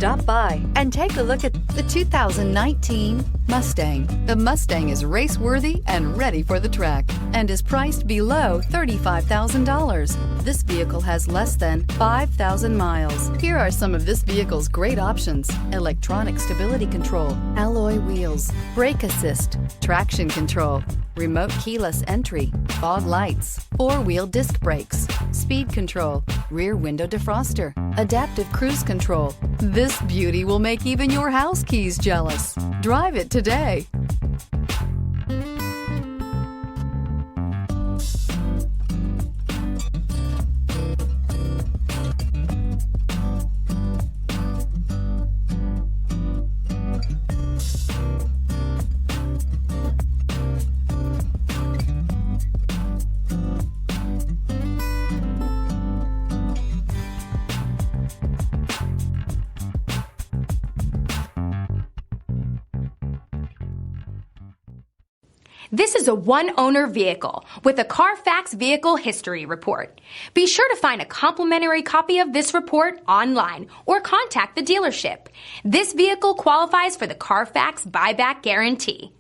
Stop by and take a look at the 2019 Mustang. The Mustang is race-worthy and ready for the track and is priced below $35,000. This vehicle has less than 5,000 miles. Here are some of this vehicle's great options: electronic stability control, alloy wheels, brake assist, traction control, remote keyless entry, fog lights, four-wheel disc brakes, speed control, rear window defroster, adaptive cruise control. This beauty will make even your house keys jealous. Drive it today. This is a one-owner vehicle with a Carfax Vehicle History Report. Be sure to find a complimentary copy of this report online or contact the dealership. This vehicle qualifies for the Carfax Buyback Guarantee.